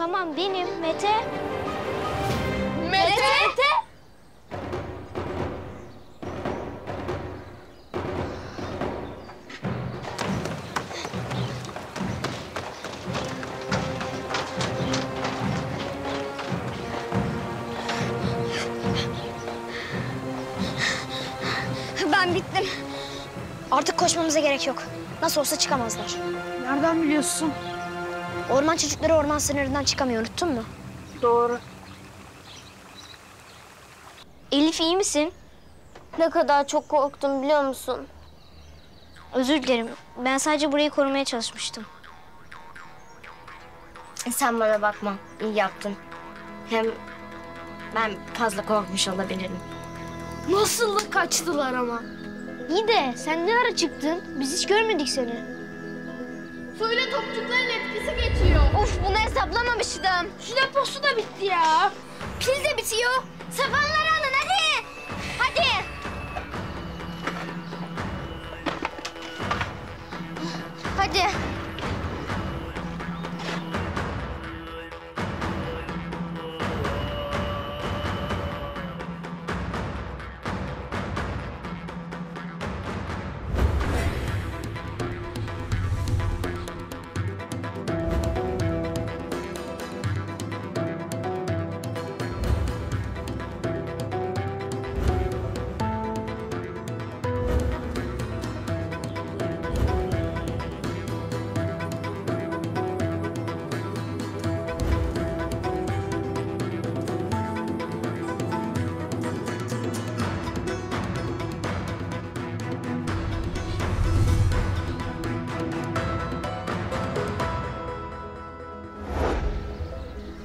tamam benim Mete. Mete? Ben bittim. Artık koşmamıza gerek yok. Nasıl olsa çıkamazlar. Nereden biliyorsun? Orman çocukları orman sınırından çıkamıyor, unuttun mu? Doğru. Elif iyi misin? Ne kadar çok korktum biliyor musun? Özür dilerim. Ben sadece burayı korumaya çalışmıştım. Sen bana bakma. İyi yaptın. Hem ben fazla korkmuş olabilirim. Nasıl da kaçtılar ama. İyi de sen ne ara çıktın? Biz hiç görmedik seni. Suyla topçukların etkisi geçiyor. Of, bunu hesaplamamıştım. Şu deposu da bitti ya. Pil de bitiyor. Sapanları alın hadi. Hadi. Hadi.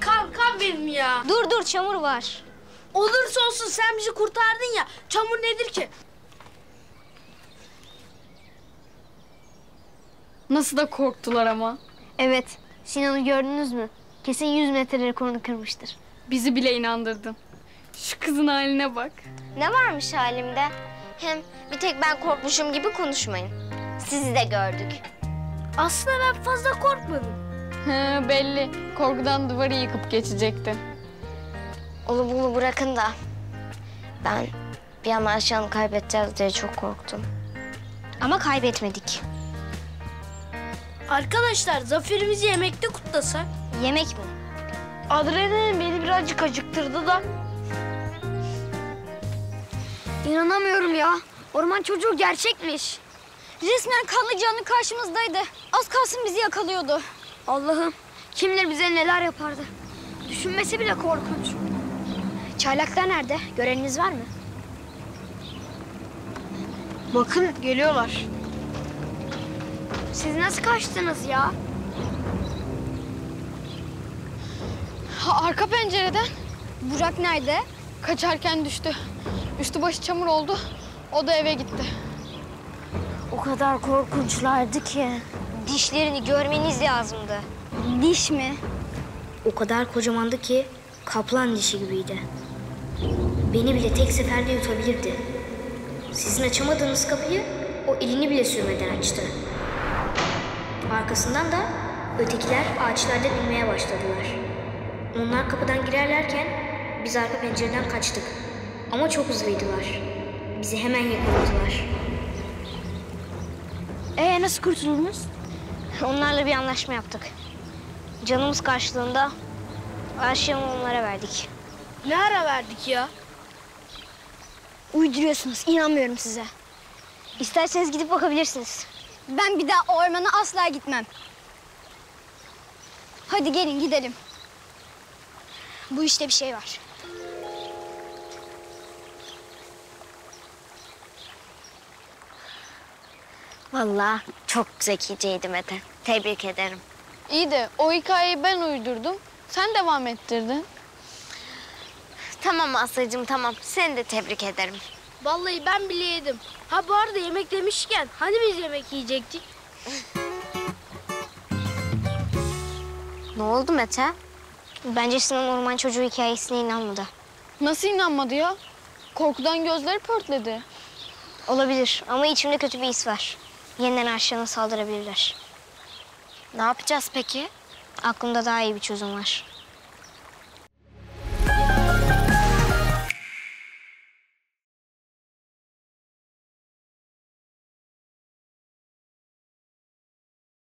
Kankam benim ya. Dur çamur var. Olursa olsun sen bizi kurtardın ya. Çamur nedir ki? Nasıl da korktular ama. Evet. Sinan'ı gördünüz mü? Kesin 100 metre rekorunu kırmıştır. Bizi bile inandırdın. Şu kızın haline bak. Ne varmış halimde? Hem bir tek ben korkmuşum gibi konuşmayın. Sizi de gördük. Aslında ben fazla korkmadım. He, belli. Korkudan duvarı yıkıp geçecekti. Onu bunu bırakın da. Ben bir an Ayşe'yi kaybedeceğiz diye çok korktum. Ama kaybetmedik. Arkadaşlar zaferimizi yemekte kutlasak. Yemek mi? Adrenalin beni birazcık acıktırdı da. İnanamıyorum ya. Orman çocuğu gerçekmiş. Resmen kanlı canlı karşımızdaydı. Az kalsın bizi yakalıyordu. Allah'ım, kim bilir bize neler yapardı. Düşünmesi bile korkunç. Çaylaklar nerede? Göreniniz var mı? Bakın geliyorlar. Siz nasıl kaçtınız ya? Arka pencereden Burak nerede? kaçarken düştü. Üstü başı çamur oldu. O da eve gitti. O kadar korkunçlardı ki. Dişlerini görmeniz lazımdı. Diş mi? O kadar kocamandı ki kaplan dişi gibiydi. Beni bile tek seferde yutabilirdi. Sizin açamadığınız kapıyı o elini bile sürmeden açtı. Arkasından da ötekiler ağaçlarda inmeye başladılar. Onlar kapıdan girerlerken biz arka pencereden kaçtık. Ama çok hızlıydılar. Bizi hemen yakaladılar. Nasıl kurtuldunuz? Onlarla bir anlaşma yaptık. Canımız karşılığında Ayşe'yi onlara verdik. Ne ara verdik ya? Uyduruyorsunuz, inanmıyorum size. İsterseniz gidip bakabilirsiniz. Ben bir daha ormana asla gitmem. Hadi gelin gidelim. Bu işte bir şey var. Vallahi çok zekiceydi Mete. Tebrik ederim. İyi de o hikayeyi ben uydurdum. Sen devam ettirdin. Tamam Aslı'cığım tamam. Seni de tebrik ederim. Vallahi ben bile yedim. Ha bu arada yemek demişken hani biz yemek yiyecektik? Ne oldu Mete? Bence Sinan orman çocuğu hikayesine inanmadı. Nasıl inanmadı ya? Korkudan gözleri pörtledi. Olabilir ama içimde kötü bir his var. Yeniden Ayşe'ye saldırabilirler. Ne yapacağız peki? Aklımda daha iyi bir çözüm var.